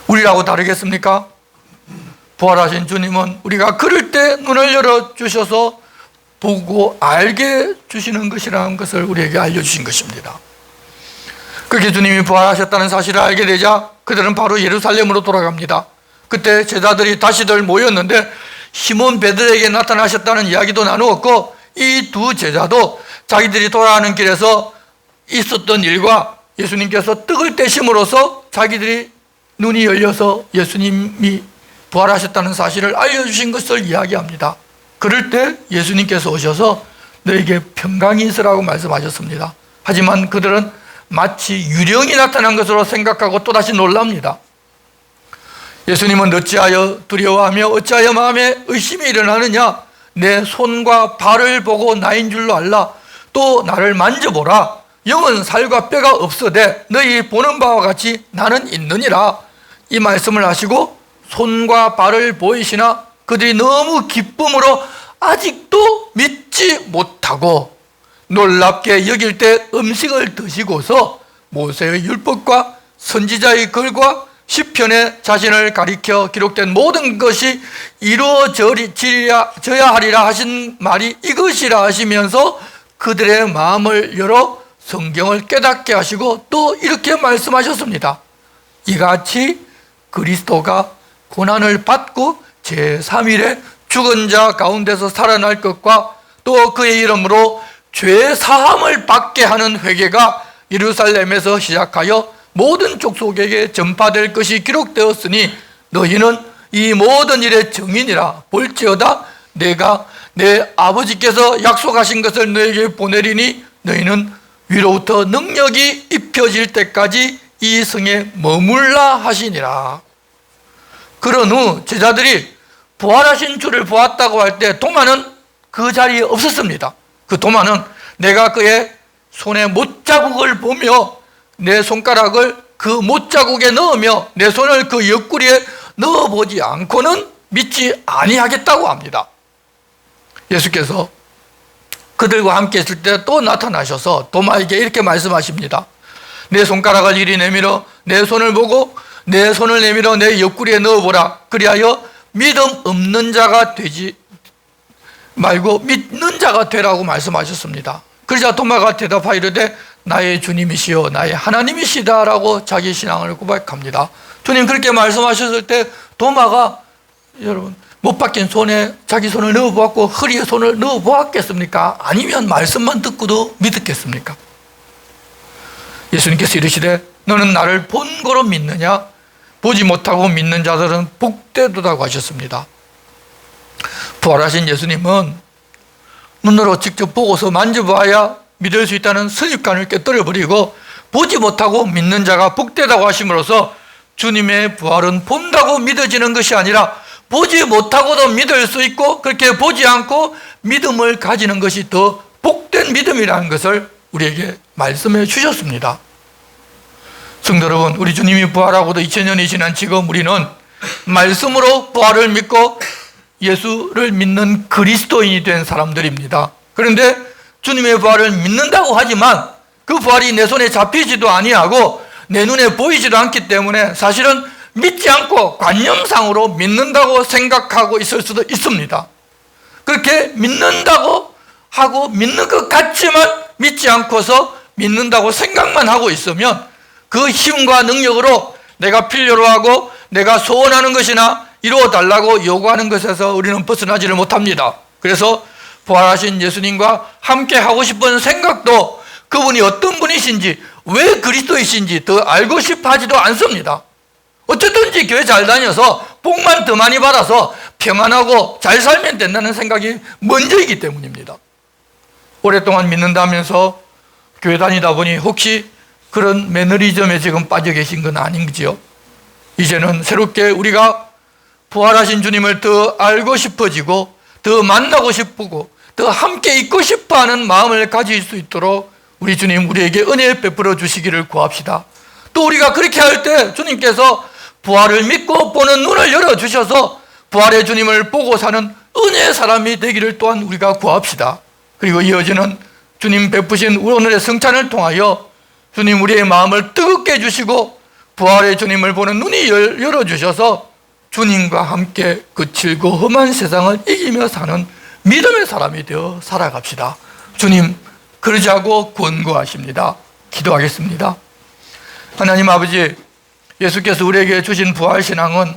우리라고 다르겠습니까? 부활하신 주님은 우리가 그럴 때 눈을 열어주셔서 보고 알게 주시는 것이라는 것을 우리에게 알려주신 것입니다. 그렇게 주님이 부활하셨다는 사실을 알게 되자 그들은 바로 예루살렘으로 돌아갑니다. 그때 제자들이 다시들 모였는데 시몬 베드로에게 나타나셨다는 이야기도 나누었고 이 두 제자도 자기들이 돌아가는 길에서 있었던 일과 예수님께서 떡을 떼심으로써 자기들이 눈이 열려서 예수님이 부활하셨다는 사실을 알려주신 것을 이야기합니다. 그럴 때 예수님께서 오셔서 너에게 평강이 있으라고 말씀하셨습니다. 하지만 그들은 마치 유령이 나타난 것으로 생각하고 또다시 놀랍니다. 예수님은 어찌하여 두려워하며 어찌하여 마음에 의심이 일어나느냐? 내 손과 발을 보고 나인 줄로 알라. 또 나를 만져보라. 영은 살과 뼈가 없어되 너희 보는 바와 같이 나는 있느니라. 이 말씀을 하시고 손과 발을 보이시나 그들이 너무 기쁨으로 아직도 믿지 못하고 놀랍게 여길 때 음식을 드시고서 모세의 율법과 선지자의 글과 시편에 자신을 가리켜 기록된 모든 것이 이루어져야 하리라 하신 말이 이것이라 하시면서 그들의 마음을 열어 성경을 깨닫게 하시고 또 이렇게 말씀하셨습니다. 이같이 그리스도가 고난을 받고 제3일에 죽은 자 가운데서 살아날 것과 또 그의 이름으로 죄 사함을 받게 하는 회개가 예루살렘에서 시작하여 모든 족속에게 전파될 것이 기록되었으니 너희는 이 모든 일의 증인이라. 볼지어다 내가 내 아버지께서 약속하신 것을 너에게 보내리니 너희는 위로부터 능력이 입혀질 때까지 이 성에 머물라 하시니라. 그런 후 제자들이 부활하신 주를 보았다고 할 때 도마는 그 자리에 없었습니다. 그 도마는 내가 그의 손에 못자국을 보며 내 손가락을 그 못자국에 넣으며 내 손을 그 옆구리에 넣어보지 않고는 믿지 아니하겠다고 합니다. 예수께서 그들과 함께 있을 때 또 나타나셔서 도마에게 이렇게 말씀하십니다. 내 손가락을 이리 내밀어 내 손을 보고 내 손을 내밀어 내 옆구리에 넣어보라. 그리하여 믿음 없는 자가 되지 말고 믿는 자가 되라고 말씀하셨습니다. 그러자 도마가 대답하이르되 나의 주님이시여 나의 하나님이시다라고 자기 신앙을 고백합니다. 주님 그렇게 말씀하셨을 때 도마가 여러분 못 박힌 손에 자기 손을 넣어보았고 허리에 손을 넣어보았겠습니까? 아니면 말씀만 듣고도 믿었겠습니까? 예수님께서 이르시되 너는 나를 본고로 믿느냐? 보지 못하고 믿는 자들은 복되도다고 하셨습니다. 부활하신 예수님은 눈으로 직접 보고서 만져봐야 믿을 수 있다는 선입관을 깨뜨려버리고 보지 못하고 믿는 자가 복되다고 하심으로써 주님의 부활은 본다고 믿어지는 것이 아니라 보지 못하고도 믿을 수 있고 그렇게 보지 않고 믿음을 가지는 것이 더 복된 믿음이라는 것을 우리에게 말씀해 주셨습니다. 성도 여러분, 우리 주님이 부활하고도 2000년이 지난 지금 우리는 말씀으로 부활을 믿고 예수를 믿는 그리스도인이 된 사람들입니다. 그런데 주님의 부활을 믿는다고 하지만 그 부활이 내 손에 잡히지도 아니하고 내 눈에 보이지도 않기 때문에 사실은 믿지 않고 관념상으로 믿는다고 생각하고 있을 수도 있습니다. 그렇게 믿는다고 하고 믿는 것 같지만 믿지 않고서 믿는다고 생각만 하고 있으면 그 힘과 능력으로 내가 필요로 하고 내가 소원하는 것이나 이루어달라고 요구하는 것에서 우리는 벗어나지를 못합니다. 그래서 부활하신 예수님과 함께 하고 싶은 생각도 그분이 어떤 분이신지 왜 그리스도이신지 더 알고 싶어 하지도 않습니다. 어쨌든지 교회 잘 다녀서 복만 더 많이 받아서 평안하고 잘 살면 된다는 생각이 먼저이기 때문입니다. 오랫동안 믿는다면서 교회 다니다 보니 혹시 그런 매너리즘에 지금 빠져 계신 건 아닌지요? 이제는 새롭게 우리가 부활하신 주님을 더 알고 싶어지고 더 만나고 싶고 더 함께 있고 싶어하는 마음을 가질 수 있도록 우리 주님 우리에게 은혜 베풀어 주시기를 구합시다. 또 우리가 그렇게 할 때 주님께서 부활을 믿고 보는 눈을 열어주셔서 부활의 주님을 보고 사는 은혜의 사람이 되기를 또한 우리가 구합시다. 그리고 이어지는 주님 베푸신 오늘의 성찬을 통하여 주님 우리의 마음을 뜨겁게 해주시고 부활의 주님을 보는 눈이 열어주셔서 주님과 함께 거칠고 험한 세상을 이기며 사는 믿음의 사람이 되어 살아갑시다. 주님 그러자고 권고하십니다. 기도하겠습니다. 하나님 아버지, 예수께서 우리에게 주신 부활신앙은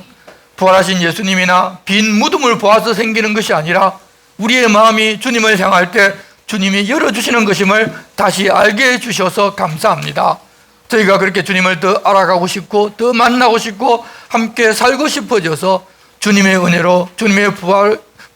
부활하신 예수님이나 빈 무덤을 보아서 생기는 것이 아니라 우리의 마음이 주님을 향할 때 주님이 열어주시는 것임을 다시 알게 해주셔서 감사합니다. 저희가 그렇게 주님을 더 알아가고 싶고 더 만나고 싶고 함께 살고 싶어져서 주님의 은혜로 주님의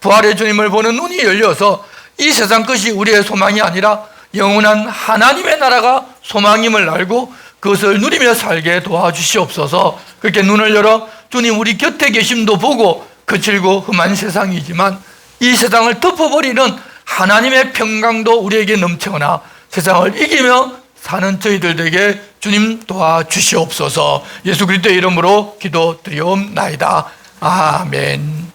부활의 주님을 보는 눈이 열려서 이 세상 것이 우리의 소망이 아니라 영원한 하나님의 나라가 소망임을 알고 그것을 누리며 살게 도와주시옵소서. 그렇게 눈을 열어 주님 우리 곁에 계심도 보고 거칠고 험한 세상이지만 이 세상을 덮어버리는 하나님의 평강도 우리에게 넘쳐나 세상을 이기며 사는 저희들 되게 주님 도와주시옵소서. 예수 그리스도의 이름으로 기도드리옵나이다. 아멘.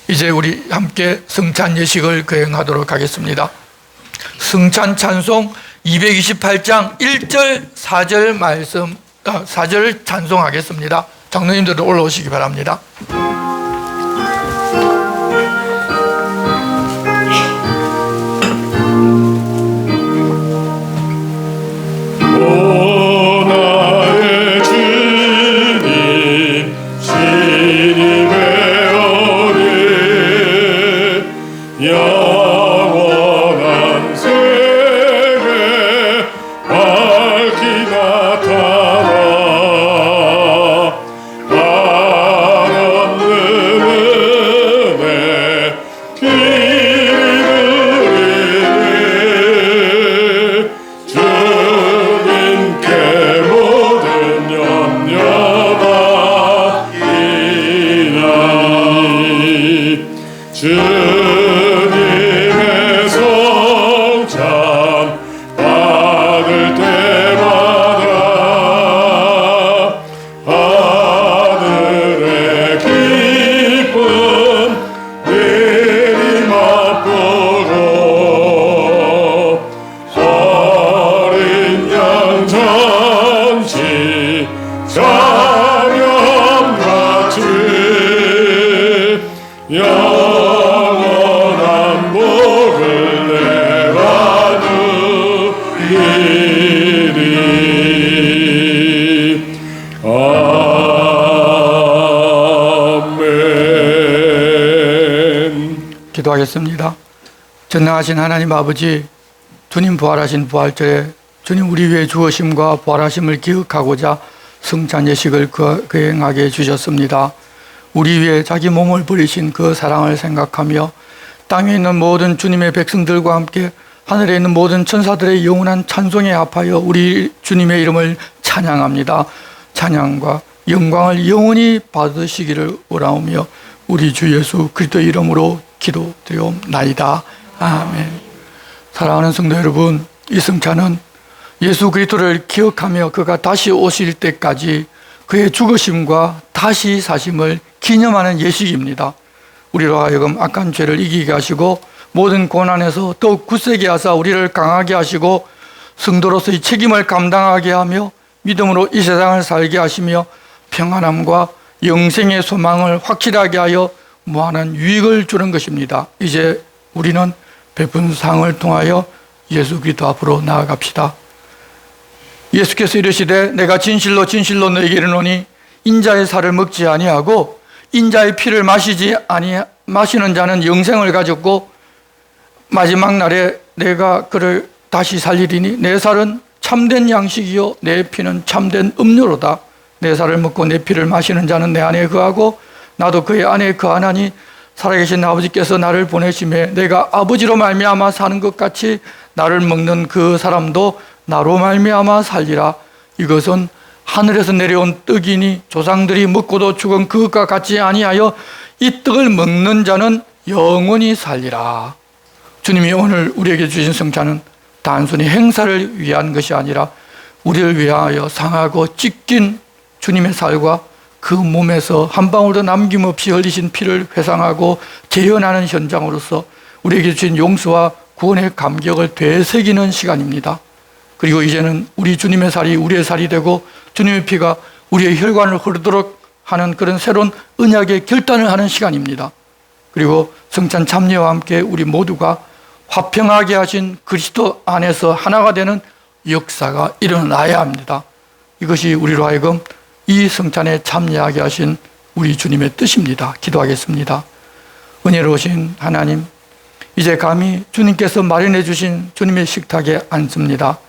이제 우리 함께 성찬 예식을 거행하도록 하겠습니다. 성찬 찬송 228장 1절 4절 말씀 4절 찬송하겠습니다. 장로님들 올라오시기 바랍니다. 주님의 성찬 받을 때마다 하늘의 기쁨 내리 맛보고 어린 양 전시 사명같이 영원한 복을 내가 누리리. 아멘. 기도하겠습니다. 전능하신 하나님 아버지, 주님 부활하신 부활절에 주님 우리 위해 죽으심과 부활하심을 기억하고자 성찬 예식을 거행하게 해주셨습니다. 우리 위해 자기 몸을 버리신 그 사랑을 생각하며 땅에 있는 모든 주님의 백성들과 함께 하늘에 있는 모든 천사들의 영원한 찬송에 합하여 우리 주님의 이름을 찬양합니다. 찬양과 영광을 영원히 받으시기를 원하오며 우리 주 예수 그리스도의 이름으로 기도드리옵나이다. 아멘. 사랑하는 성도 여러분, 이 성찬은 예수 그리스도를 기억하며 그가 다시 오실 때까지 그의 죽으심과 다시 사심을 기념하는 예식입니다. 우리로 하여금 악한 죄를 이기게 하시고 모든 고난에서 더욱 굳세게 하사 우리를 강하게 하시고 성도로서의 책임을 감당하게 하며 믿음으로 이 세상을 살게 하시며 평안함과 영생의 소망을 확실하게 하여 무한한 유익을 주는 것입니다. 이제 우리는 베푼 상을 통하여 예수 그리스도 앞으로 나아갑시다. 예수께서 이르시되 내가 진실로 진실로 너희에게 이르노니 인자의 살을 먹지 아니하고 인자의 피를 마시는 자는 영생을 가졌고 마지막 날에 내가 그를 다시 살리리니 내 살은 참된 양식이요 내 피는 참된 음료로다. 내 살을 먹고 내 피를 마시는 자는 내 안에 거하고 나도 그의 안에 거하나니 살아계신 아버지께서 나를 보내심에 내가 아버지로 말미암아 사는 것 같이 나를 먹는 그 사람도 나로 말미암아 살리라. 이것은 하늘에서 내려온 떡이니 조상들이 먹고도 죽은 그것과 같지 아니하여 이 떡을 먹는 자는 영원히 살리라. 주님이 오늘 우리에게 주신 성찬은 단순히 행사를 위한 것이 아니라 우리를 위하여 상하고 찢긴 주님의 살과 그 몸에서 한 방울도 남김없이 흘리신 피를 회상하고 재현하는 현장으로서 우리에게 주신 용서와 구원의 감격을 되새기는 시간입니다. 그리고 이제는 우리 주님의 살이 우리의 살이 되고 주님의 피가 우리의 혈관을 흐르도록 하는 그런 새로운 언약의 결단을 하는 시간입니다. 그리고 성찬 참여와 함께 우리 모두가 화평하게 하신 그리스도 안에서 하나가 되는 역사가 일어나야 합니다. 이것이 우리로 하여금 이 성찬에 참여하게 하신 우리 주님의 뜻입니다. 기도하겠습니다. 은혜로우신 하나님, 이제 감히 주님께서 마련해 주신 주님의 식탁에 앉습니다.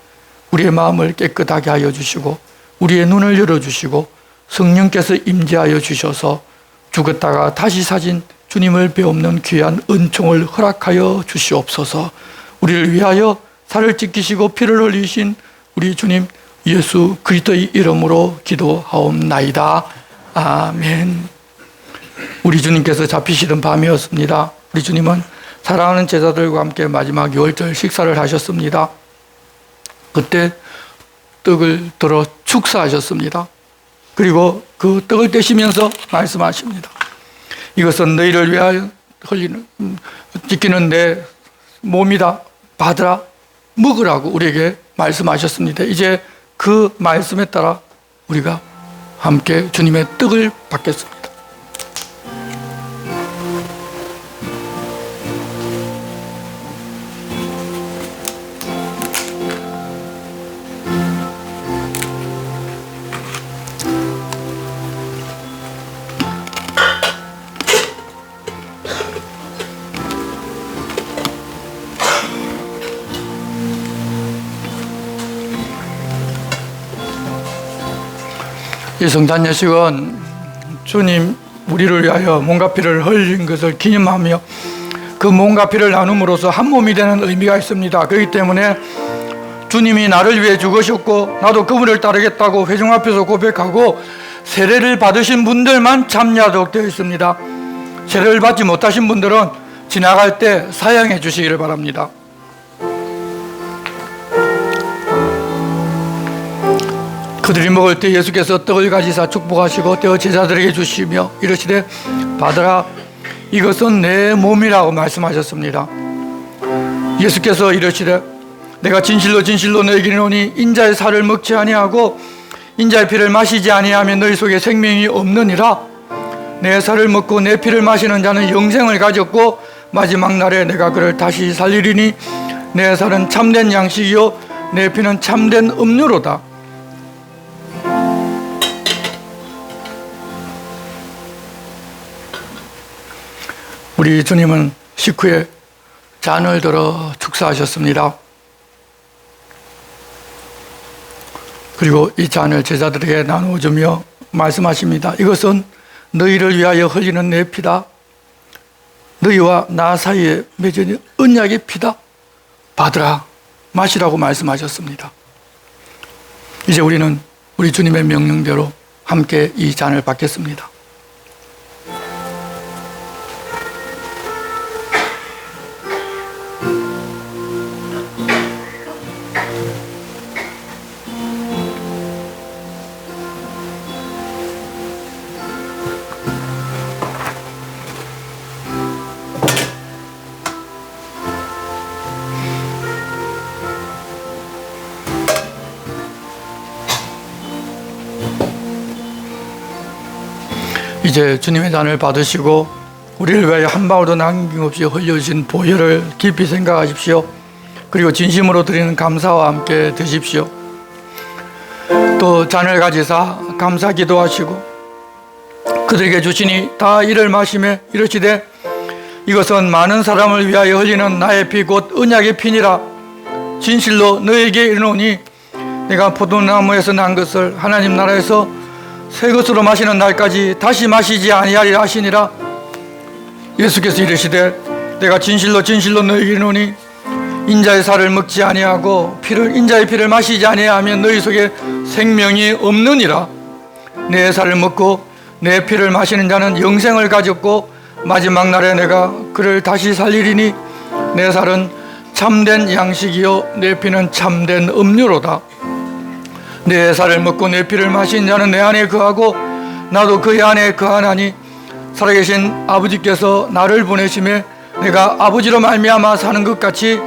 우리의 마음을 깨끗하게 하여 주시고 우리의 눈을 열어주시고 성령께서 임재하여 주셔서 죽었다가 다시 사신 주님을 배움는 귀한 은총을 허락하여 주시옵소서. 우리를 위하여 살을 찢기시고 피를 흘리신 우리 주님 예수 그리스도의 이름으로 기도하옵나이다. 아멘. 우리 주님께서 잡히시던 밤이었습니다. 우리 주님은 사랑하는 제자들과 함께 마지막 유월절 식사를 하셨습니다. 그때 떡을 들어 축사하셨습니다. 그리고 그 떡을 떼시면서 말씀하십니다. 이것은 너희를 위하여 찢기는 내 몸이다. 받으라. 먹으라고 우리에게 말씀하셨습니다. 이제 그 말씀에 따라 우리가 함께 주님의 떡을 받겠습니다. 이 성탄 예식은 주님 우리를 위하여 몸과 피를 흘린 것을 기념하며 그 몸과 피를 나눔으로써 한 몸이 되는 의미가 있습니다. 그렇기 때문에 주님이 나를 위해 죽으셨고 나도 그분을 따르겠다고 회중 앞에서 고백하고 세례를 받으신 분들만 참여하도록 되어 있습니다. 세례를 받지 못하신 분들은 지나갈 때 사양해 주시기를 바랍니다. 그들이 먹을 때 예수께서 떡을 가지사 축복하시고 떼어 제자들에게 주시며 이르시되 받으라. 이것은 내 몸이라고 말씀하셨습니다. 예수께서 이르시되 내가 진실로 진실로 너희에게 이르노니 인자의 살을 먹지 아니하고 인자의 피를 마시지 아니하면 너희 속에 생명이 없느니라. 내 살을 먹고 내 피를 마시는 자는 영생을 가졌고 마지막 날에 내가 그를 다시 살리리니 내 살은 참된 양식이요 내 피는 참된 음료로다. 우리 주님은 식후에 잔을 들어 축사하셨습니다. 그리고 이 잔을 제자들에게 나누어주며 말씀하십니다. 이것은 너희를 위하여 흘리는 내 피다. 너희와 나 사이에 맺어진 언약의 피다. 받으라, 마시라고 말씀하셨습니다. 이제 우리는 우리 주님의 명령대로 함께 이 잔을 받겠습니다. 이제 주님의 잔을 받으시고 우리를 위하여 한 방울도 남김없이 흘려주신 보혈을 깊이 생각하십시오. 그리고 진심으로 드리는 감사와 함께 드십시오. 또 잔을 가지사 감사 기도하시고 그들에게 주시니 다 이를 마시매 이르시되 이것은 많은 사람을 위하여 흘리는 나의 피 곧 언약의 피니라. 진실로 너에게 이르노니 내가 포도나무에서 난 것을 하나님 나라에서 새 것으로 마시는 날까지 다시 마시지 아니하리라 하시니라. 예수께서 이르시되 내가 진실로 진실로 너희에게 이르노니 인자의 살을 먹지 아니하고 인자의 피를 마시지 아니하면 너희 속에 생명이 없느니라. 내 살을 먹고 내 피를 마시는 자는 영생을 가졌고 마지막 날에 내가 그를 다시 살리리니 내 살은 참된 양식이요 내 피는 참된 음료로다. 내 살을 먹고 내 피를 마신 자는 내 안에 거하고 나도 그의 안에 거하나니 살아계신 아버지께서 나를 보내심에 내가 아버지로 말미암아 사는 것 같이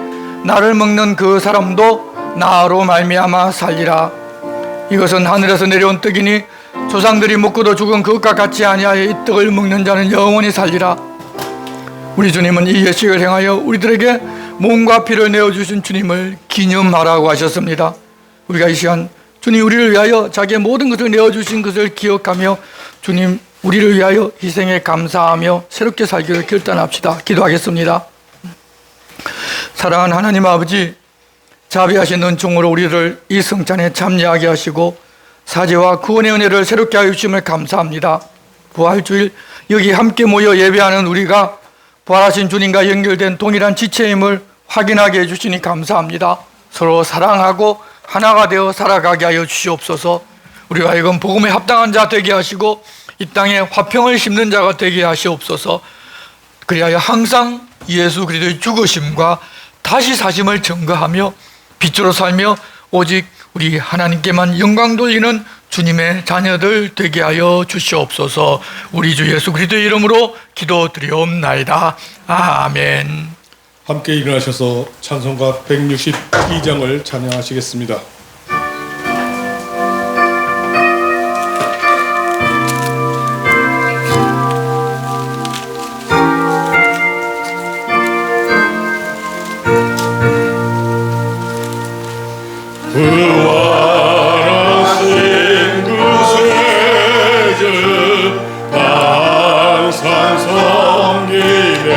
나를 먹는 그 사람도 나로 말미암아 살리라. 이것은 하늘에서 내려온 떡이니 조상들이 먹고도 죽은 그것과 같이 아니하여 이 떡을 먹는 자는 영원히 살리라. 우리 주님은 이 예식을 행하여 우리들에게 몸과 피를 내어주신 주님을 기념하라고 하셨습니다. 우리가 이 시간 주님 우리를 위하여 자기의 모든 것을 내어주신 것을 기억하며 주님 우리를 위하여 희생에 감사하며 새롭게 살기를 결단합시다. 기도하겠습니다. 사랑하는 하나님 아버지, 자비하신 은총으로 우리를 이 성찬에 참여하게 하시고 사죄와 구원의 은혜를 새롭게 하여 주심을 감사합니다. 부활주일 여기 함께 모여 예배하는 우리가 부활하신 주님과 연결된 동일한 지체임을 확인하게 해주시니 감사합니다. 서로 사랑하고 하나가 되어 살아가게 하여 주시옵소서. 우리가 하여금 복음에 합당한 자 되게 하시고 이 땅에 화평을 심는 자가 되게 하시옵소서. 그리하여 항상 예수 그리스도의 죽으심과 다시 사심을 증거하며 빛으로 살며 오직 우리 하나님께만 영광 돌리는 주님의 자녀들 되게 하여 주시옵소서. 우리 주 예수 그리스도의 이름으로 기도드리옵나이다. 아멘. 함께 일어나셔서 찬송가 162장을 찬양하시겠습니다. 부활하신 구세주 강산 성기네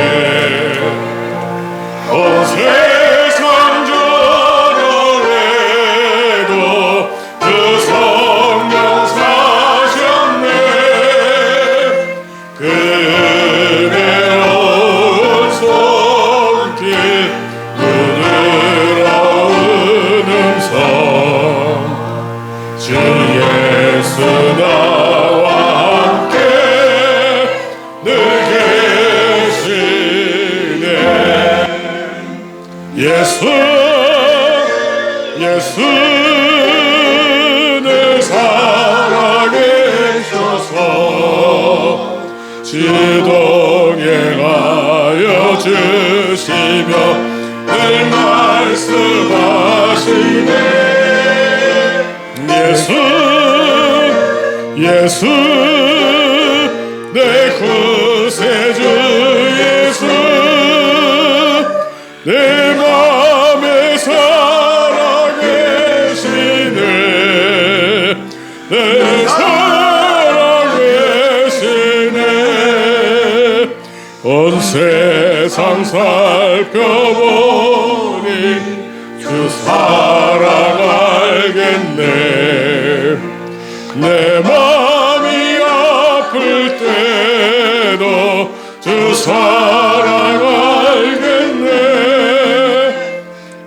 온 세상 전원에도 그 성령 사셨네. 그 은혜로운 손길 부드러운 음성 주 예수 나와 함께 늘 계시네. 예수 내 살아계셔서 지동행하여 주시며 늘 말씀하시네. 예수 내 구세주 예수 내 맘에 살아계시네. 내 살아계시네. 온 세상 살펴보니 주 사랑 알겠네. 내 맘이 아플 때도 주 사랑 알겠네.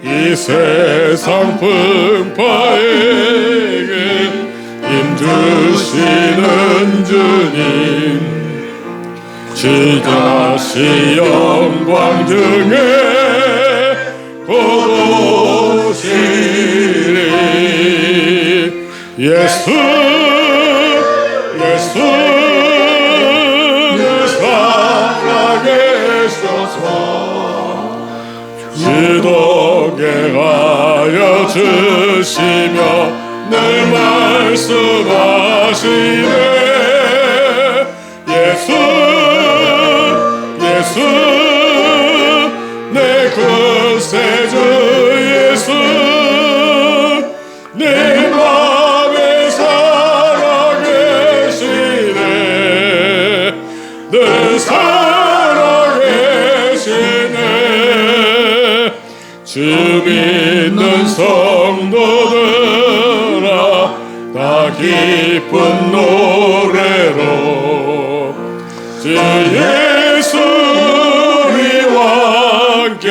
이 세상 풍파에게 힘주시는 주님, 지자시 영광 중에 곧 오시리. 예수 살아계셔서 지도게 하여 주시며 늘 말씀하시네. 예수 내 구세주 예수, 내 맘에 살아계시네. 늘 살아계시네. 주 믿는 성도들아 다 기쁜 노래로 주 예수님과 함께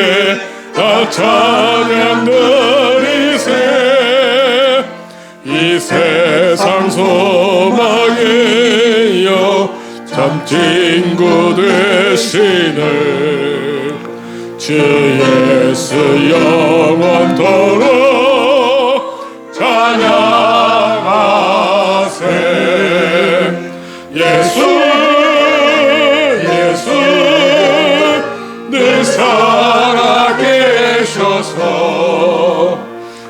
다 찬양 드리세. 이 세상 소망이여 참 친구 되시네. 주 예수 영원토록 찬양하세. 예수 늘 살아계셔서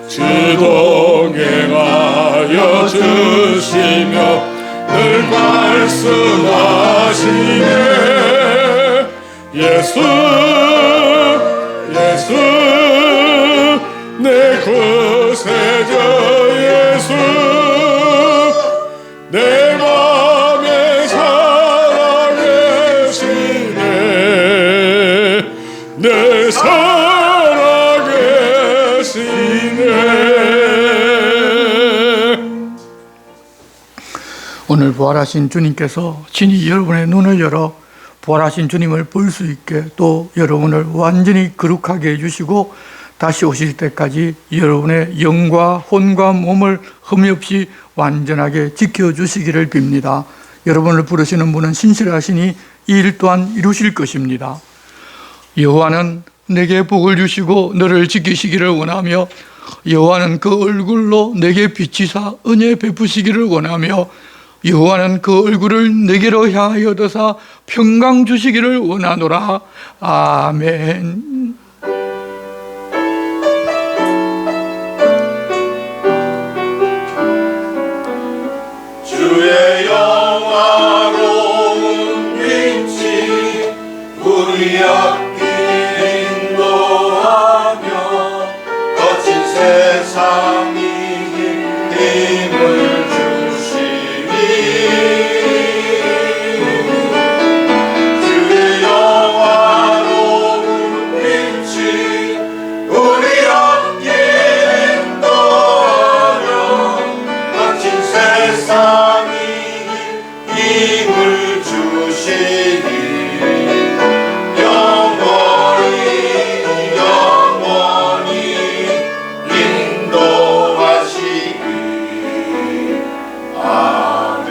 주 동행하여 주시며 늘 말씀하시네. 예수 내 구세주 예수, 내 맘에 살아계시네. 늘 살아계시네. 오늘 부활하신 주님께서 친히 여러분의 눈을 열어 부활하신 주님을 볼 수 있게, 또 여러분을 완전히 거룩하게 해주시고 다시 오실 때까지 여러분의 영과 혼과 몸을 흠이 없이 완전하게 지켜주시기를 빕니다. 여러분을 부르시는 분은 신실하시니 이 일 또한 이루실 것입니다. 여호와는 내게 복을 주시고 너를 지키시기를 원하며, 여호와는 그 얼굴로 내게 비치사 은혜 베푸시기를 원하며, 여호와는 그 얼굴을 내게로 향하여 드사 평강 주시기를 원하노라. 아멘. 주의 영화로운 빛이 우리 앞길 인도하며 거친 세상이 힘을 주시니, 주의 영화로운 빛이 우리 앞길 인도하며 거친 세상이 힘을 주시니, 영원히 인도하시니. 아멘.